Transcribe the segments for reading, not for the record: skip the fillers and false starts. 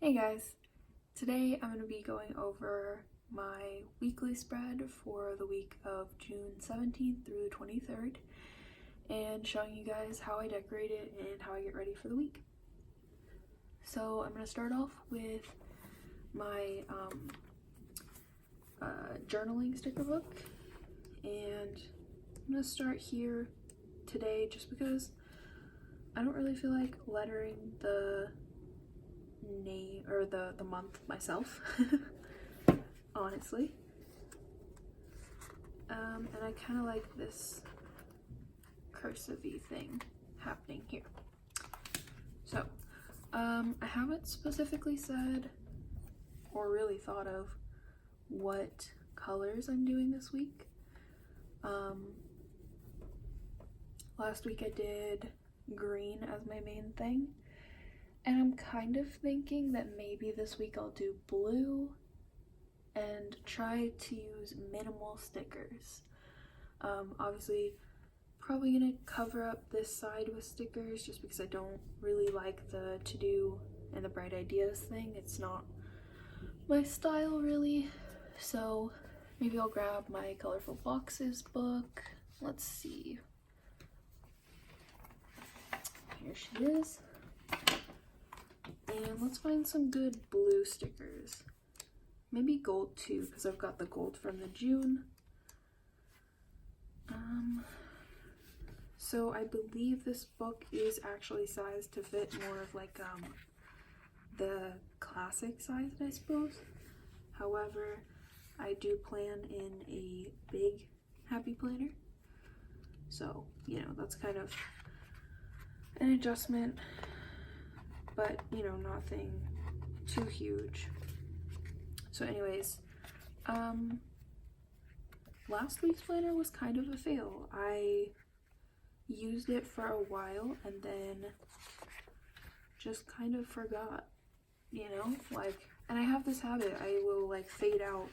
Hey guys, today I'm going to be going over my weekly spread for the week of June 17th through the 23rd and showing you guys how I decorate it and how I get ready for the week. So I'm going to start off with my journaling sticker book, and I'm going to start here today just because I don't really feel like lettering the name or the month myself honestly, and I kind of like this cursive-y thing happening here. So I haven't specifically said or really thought of what colors I'm doing this week. Last week I did green as my main thing, and I'm kind of thinking that maybe this week I'll do blue and try to use minimal stickers. Obviously probably gonna cover up this side with stickers just because I don't really like the to-do and the bright ideas thing. It's not my style really. So maybe I'll grab my colorful boxes book. Let's see. Here she is. And let's find some good blue stickers. Maybe gold too, because I've got the gold from the June. So I believe this book is actually sized to fit more of like the classic size, I suppose. However, I do plan in a big happy planner. So, you know, that's kind of an adjustment, but you know, nothing too huge. So anyways, last week's planner was kind of a fail. I used it for a while and then just kind of forgot, you know, like, and I have this habit, I will like fade out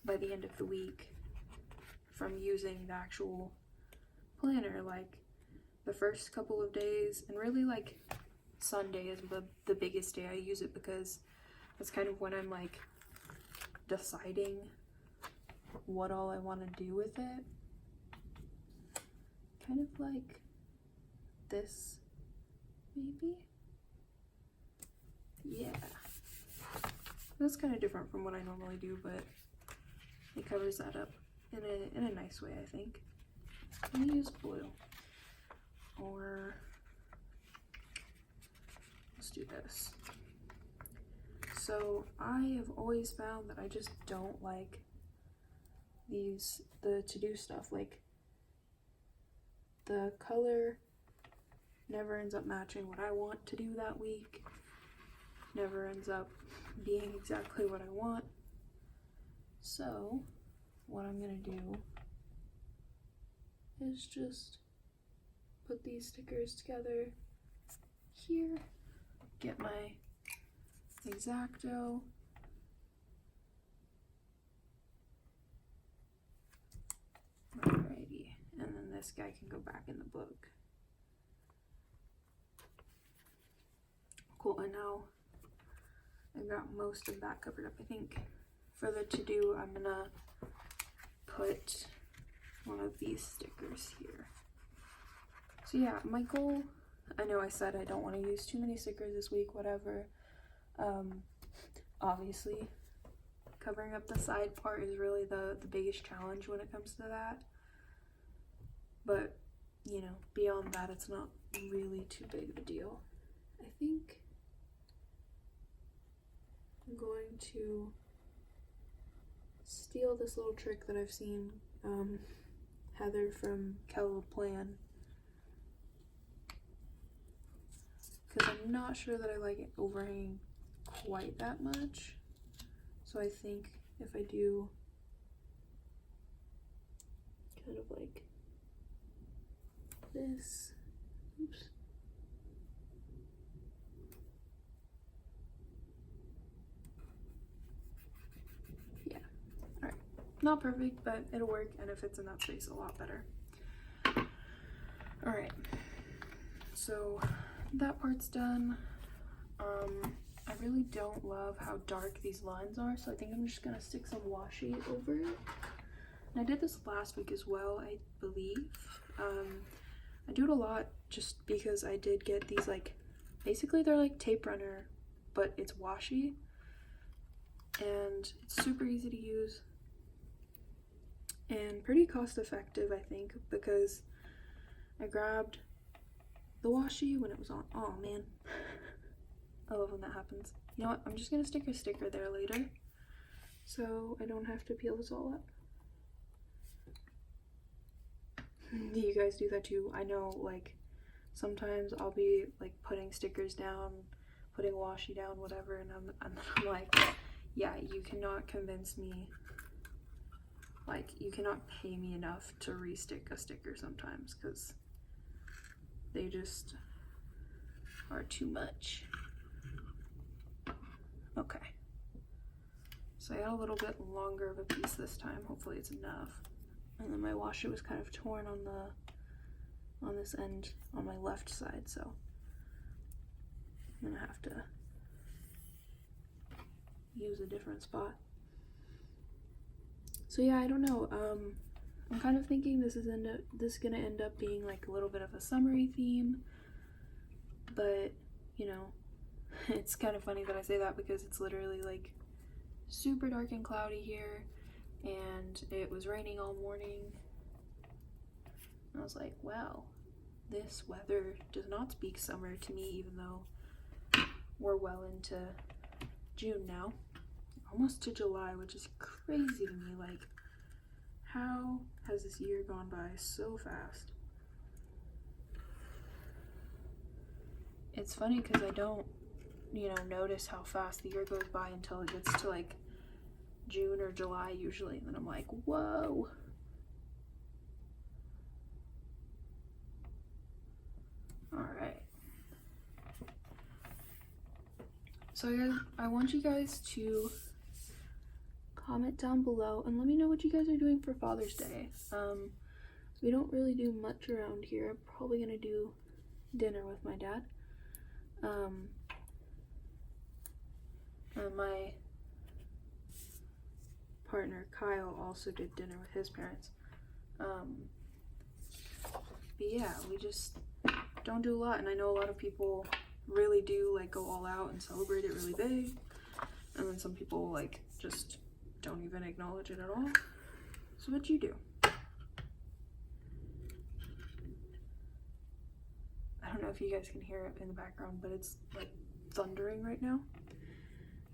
by the end of the week from using the actual planner. Like the first couple of days, and really like Sunday is the biggest day I use it, because that's kind of when I'm like deciding what all I want to do with it. Kind of like this, maybe? Yeah. That's kind of different from what I normally do, but it covers that up in a nice way, I think. I'm gonna use blue. Or let's do this. So I have always found that I just don't like the to-do stuff. Like the color never ends up matching what I want to do that week, never ends up being exactly what I want. So what I'm gonna do is just put these stickers together here, get my X-Acto, alrighty, and then this guy can go back in the book. Cool, and now I've got most of that covered up. I think for the to-do I'm gonna put one of these stickers here. So yeah, my goal, I know I said I don't want to use too many stickers this week, whatever. Obviously, covering up the side part is really the biggest challenge when it comes to that. But, you know, beyond that, it's not really too big of a deal. I think I'm going to steal this little trick that I've seen Heather from Kel Plan, because I'm not sure that I like it overhanging quite that much. So I think if I do kind of like this, oops, yeah, all right, not perfect, but it'll work, and it fits in that space a lot better. All right, so that part's done. I really don't love how dark these lines are, so I think I'm just gonna stick some washi over it. And I did this last week as well, I believe. I do it a lot just because I did get these, like, basically they're like tape runner, but it's washi, and it's super easy to use and pretty cost effective, I think, because I grabbed the washi when it was on. Oh man, I love when that happens. You know what, I'm just gonna stick a sticker there later so I don't have to peel this all up. Do you guys do that too? I know, like, sometimes I'll be like putting stickers down, putting washi down, whatever, and I'm like, yeah, you cannot convince me, like, you cannot pay me enough to restick a sticker sometimes, because they just are too much. Okay, so I got a little bit longer of a piece this time. Hopefully it's enough. And then my washi was kind of torn on this end on my left side, so I'm gonna have to use a different spot. So yeah, I don't know. I'm kind of thinking this is gonna end up being like a little bit of a summery theme, but you know, it's kind of funny that I say that because it's literally like super dark and cloudy here, and it was raining all morning. And I was like, wow, this weather does not speak summer to me, even though we're well into June now, almost to July, which is crazy to me. Like, how has this year gone by so fast? It's funny because I don't, you know, notice how fast the year goes by until it gets to like June or July usually, and then I'm like, whoa. All right. So I want you guys to comment down below and let me know what you guys are doing for Father's Day. We don't really do much around here. I'm probably gonna do dinner with my dad. And my partner Kyle also did dinner with his parents. But yeah, we just don't do a lot, and I know a lot of people really do like go all out and celebrate it really big, and then some people like just don't even acknowledge it at all. So what'd you do? I don't know if you guys can hear it in the background, but it's like thundering right now.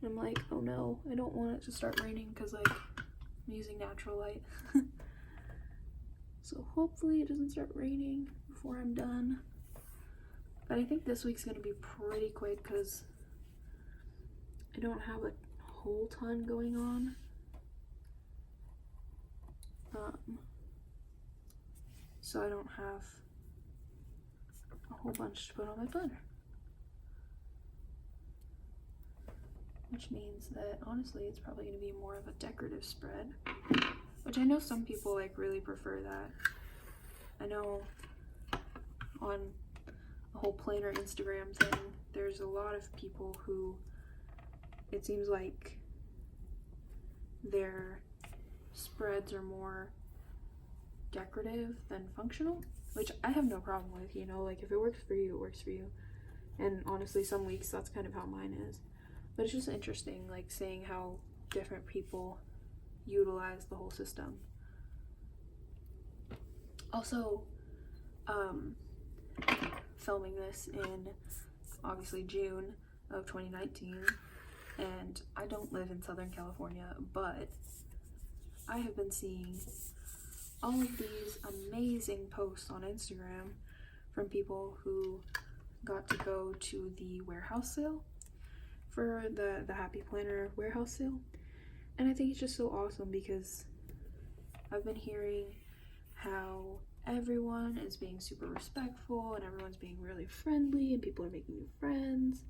And I'm like, oh no, I don't want it to start raining because like I'm using natural light. So hopefully it doesn't start raining before I'm done. But I think this week's gonna be pretty quick because I don't have a whole ton going on. So I don't have a whole bunch to put on my planner. Which means that honestly it's probably going to be more of a decorative spread, which I know some people like really prefer that. I know on the whole planner Instagram thing, there's a lot of people who it seems like their spreads are more decorative than functional, which I have no problem with, you know, like if it works for you, it works for you. And honestly, some weeks that's kind of how mine is. But it's just interesting, like seeing how different people utilize the whole system. Also, filming this in obviously June of 2019, and I don't live in Southern California, but I have been seeing all of these amazing posts on Instagram from people who got to go to the warehouse sale for the Happy Planner warehouse sale. And I think it's just so awesome because I've been hearing how everyone is being super respectful and everyone's being really friendly and people are making new friends.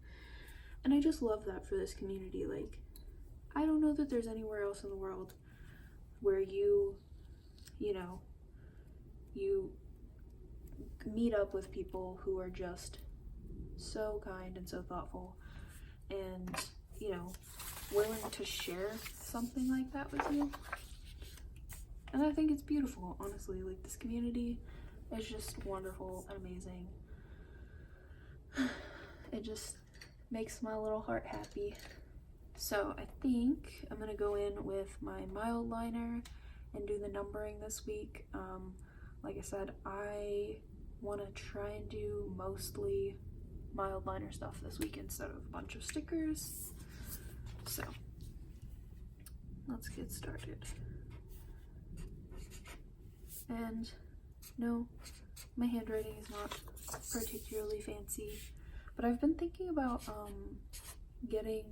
And I just love that for this community. Like, I don't know that there's anywhere else in the world where you know, you meet up with people who are just so kind and so thoughtful. and, you know, willing to share something like that with you. And I think it's beautiful, honestly. Like, this community is just wonderful and amazing. It just makes my little heart happy. So I think I'm gonna go in with my mild liner and do the numbering this week. Like I said, I want to try and do mostly mild liner stuff this week instead of a bunch of stickers. So let's get started. And no, my handwriting is not particularly fancy, but I've been thinking about getting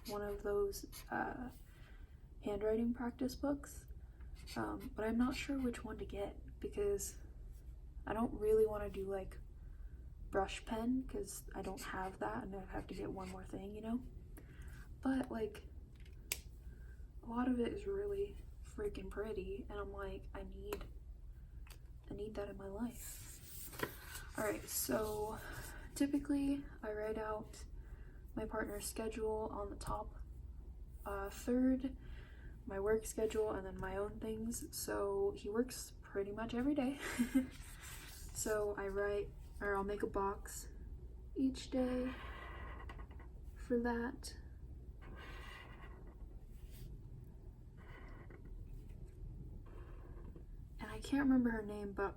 one of those handwriting practice books, but I'm not sure which one to get because I don't really want to do like brush pen because I don't have that and I'd have to get one more thing, you know? But like, a lot of it is really freaking pretty, and I'm like, I need that in my life. Alright, so typically I write out my partner's schedule on the top third, my work schedule, and then my own things. So he works pretty much every day. So I'll make a box each day for that. And I can't remember her name, but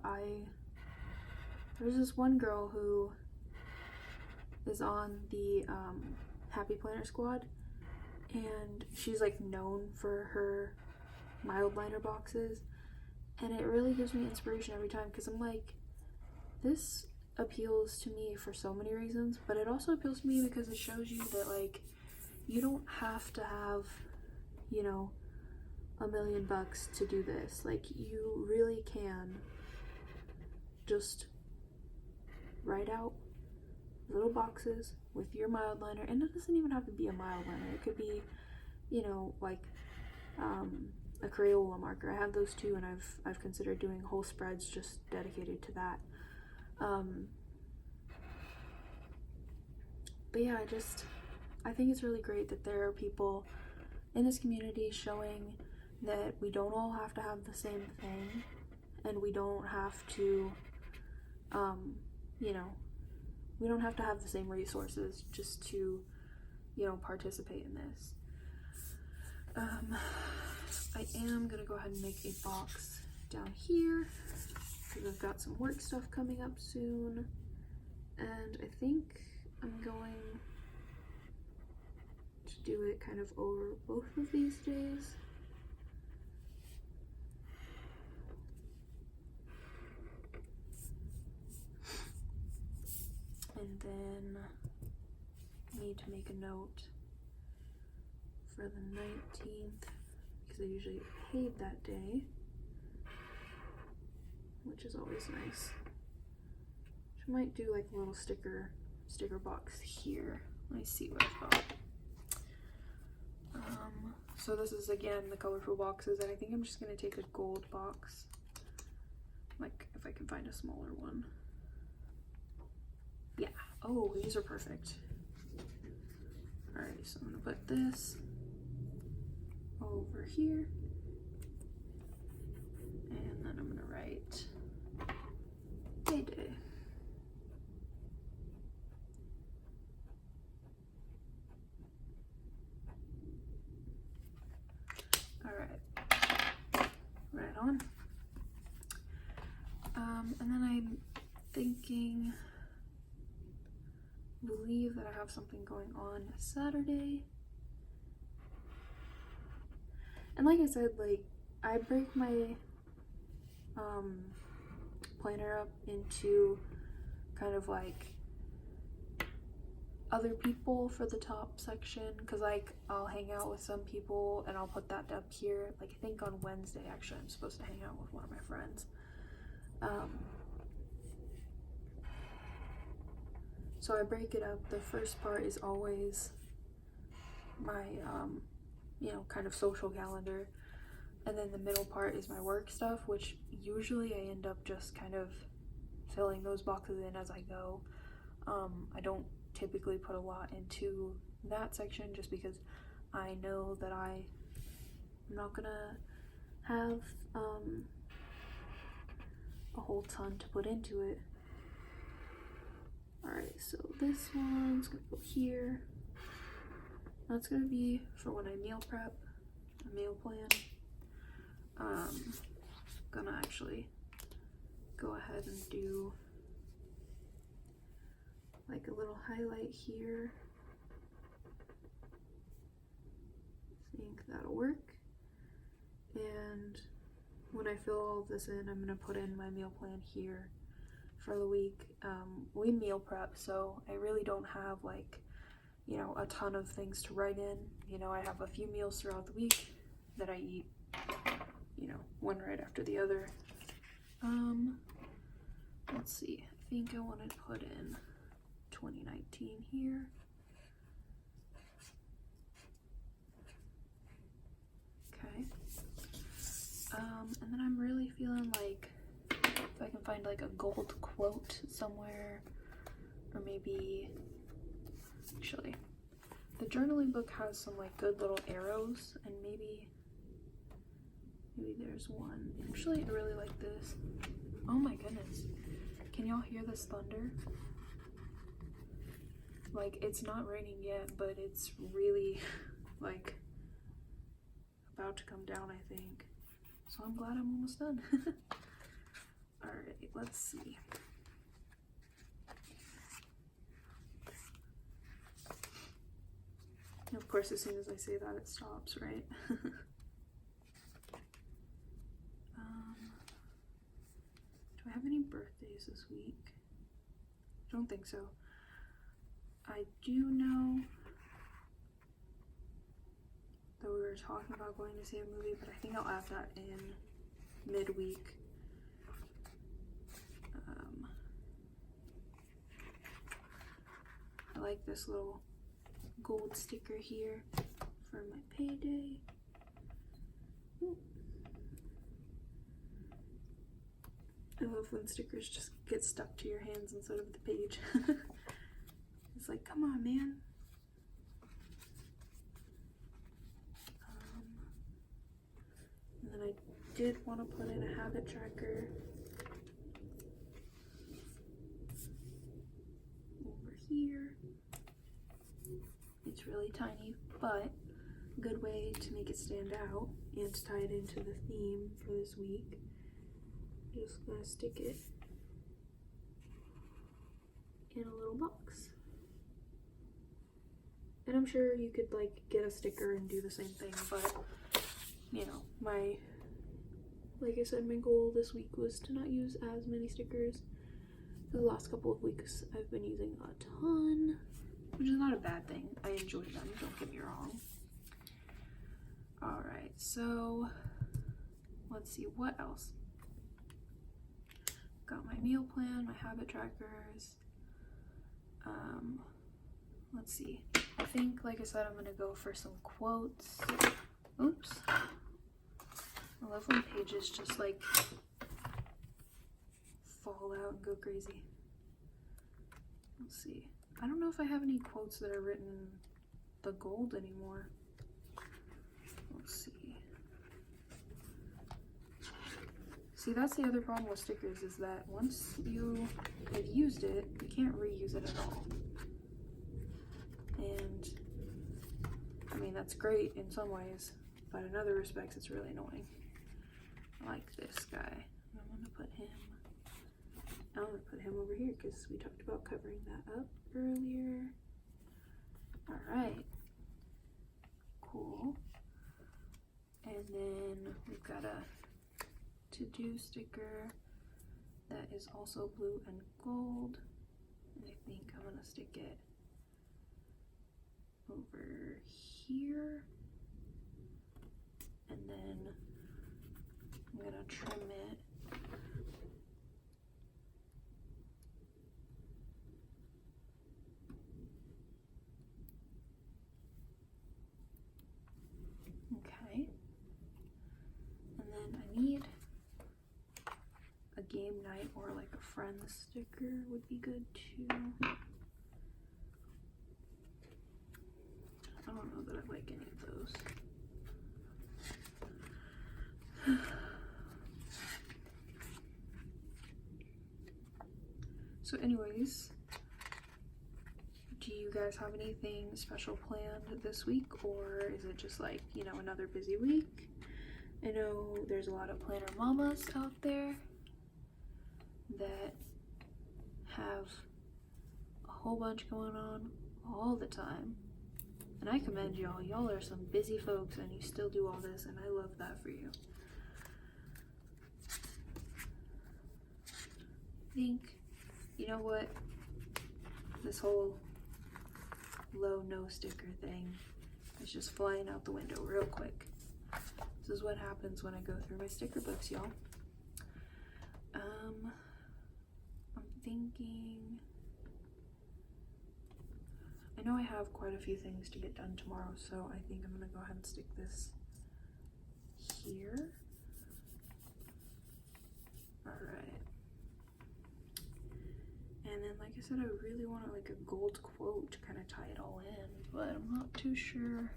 there's this one girl who is on the Happy Planner Squad, and she's like known for her mild liner boxes, and it really gives me inspiration every time because I'm like, this appeals to me for so many reasons, but it also appeals to me because it shows you that like you don't have to have, you know, $1 million to do this. Like, you really can just write out little boxes with your mild liner, and it doesn't even have to be a mild liner. It could be, you know, like a Crayola marker. I have those too, and I've considered doing whole spreads just dedicated to that. But yeah, I think it's really great that there are people in this community showing that we don't all have to have the same thing, and we don't have to, you know, we don't have to have the same resources just to, you know, participate in this. I am gonna go ahead and make a box down here because I've got some work stuff coming up soon, and I think I'm going to do it kind of over both of these days. And then I need to make a note for the 19th because I usually get paid that day, which is always nice. I might do like a little sticker box here. Let me see what I've got. So this is again the colorful boxes, and I think I'm just gonna take a gold box, like if I can find a smaller one. Yeah, oh, these are perfect. All right, so I'm gonna put this over here, and then I'm gonna write payday. All right, right on. And then I'm thinking, believe that I have something going on Saturday. And like I said, like, I break my planner up into kind of like other people for the top section, because like I'll hang out with some people and I'll put that up here. Like, I think on Wednesday actually I'm supposed to hang out with one of my friends. So I break it up. The first part is always my you know, kind of social calendar, and then the middle part is my work stuff, which usually I end up just kind of filling those boxes in as I go. I don't typically put a lot into that section just because I know that I'm not gonna have a whole ton to put into it. Alright, so this one's gonna go here. That's gonna be for when I meal prep, a meal plan. Gonna actually go ahead and do like a little highlight here. I think that'll work. And when I fill all of this in, I'm gonna put in my meal plan here for the week. We meal prep, so I really don't have like, you know, a ton of things to write in. You know, I have a few meals throughout the week that I eat, you know, one right after the other. Let's see, I think I want to put in 2019 here. Okay. And then I'm really feeling like if I can find like a gold quote somewhere, or maybe, actually, the journaling book has some like good little arrows, and maybe there's one. Actually, I really like this. Oh my goodness. Can y'all hear this thunder? Like, it's not raining yet, but it's really like about to come down, I think. So I'm glad I'm almost done. Alright, let's see. And of course, as soon as I say that, it stops, right? Do I have any birthdays this week? I don't think so. I do know that we were talking about going to see a movie, but I think I'll add that in midweek. I like this little gold sticker here for my payday. Ooh. I love when stickers just get stuck to your hands instead of the page. It's like, come on, man. And then I did want to put in a habit tracker over here. It's really tiny, but a good way to make it stand out and to tie it into the theme for this week. Just gonna stick it in a little box. And I'm sure you could like get a sticker and do the same thing, but you know, like I said, my goal this week was to not use as many stickers. For the last couple of weeks I've been using a ton, which is not a bad thing. I enjoy them, don't get me wrong. Alright, so let's see, what else? Got my meal plan, my habit trackers. Let's see. I think, like I said, I'm gonna go for some quotes. Oops. I love when pages just like fall out and go crazy. Let's see. I don't know if I have any quotes that are written the gold anymore. Let's see. See, that's the other problem with stickers, is that once you have used it, you can't reuse it at all. And, I mean, that's great in some ways, but in other respects, it's really annoying. I like this guy. I'm gonna put him over here because we talked about covering that up earlier. Alright. Cool. And then we've got a to-do sticker that is also blue and gold, and I think I'm gonna stick it over here, and then I'm gonna trim it okay, and then I need a game night or like a friends sticker would be good too. I don't know that I like any of those. So anyways, do you guys have anything special planned this week, or is it just like, you know, another busy week? I know there's a lot of planner mamas out there that have a whole bunch going on all the time, and I commend y'all. Y'all are some busy folks and you still do all this, and I love that for you. I think, you know what, this whole low no sticker thing is just flying out the window real quick. This is what happens when I go through my sticker books, y'all. I'm thinking, I know I have quite a few things to get done tomorrow, so I think I'm gonna go ahead and stick this here. Alright. And then, like I said, I really want like a gold quote to kind of tie it all in, but I'm not too sure.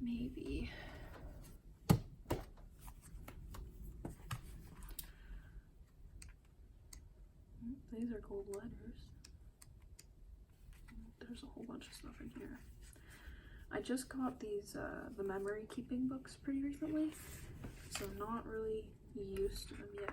Maybe. These are gold letters. There's a whole bunch of stuff in here. I just got these, the memory keeping books pretty recently, so I'm not really used to them yet.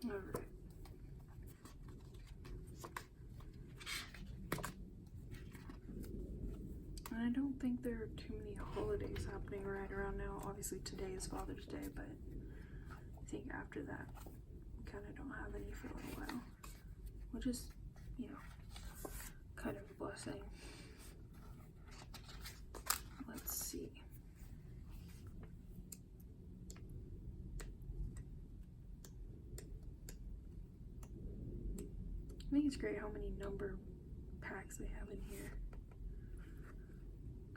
Alright. I don't think there are too many holidays happening right around now. Obviously today is Father's Day, but I think after that we kind of don't have any for a little while, which is, you know, kind of a blessing. Let's see. I think it's great how many number packs they have in here.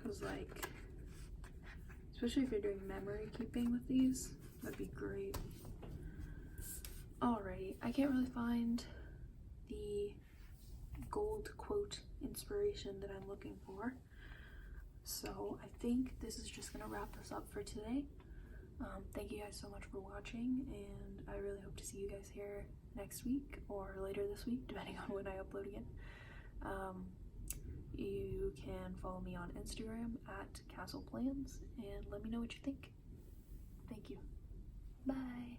Cause like, especially if you're doing memory keeping with these, that'd be great. Alrighty, I can't really find the gold quote inspiration that I'm looking for. So I think this is just gonna wrap us up for today. Thank you guys so much for watching, and I really hope to see you guys here next week or later this week, depending on when I upload again. You can follow me on Instagram at Castle Plans and let me know what you think. Thank you. Bye.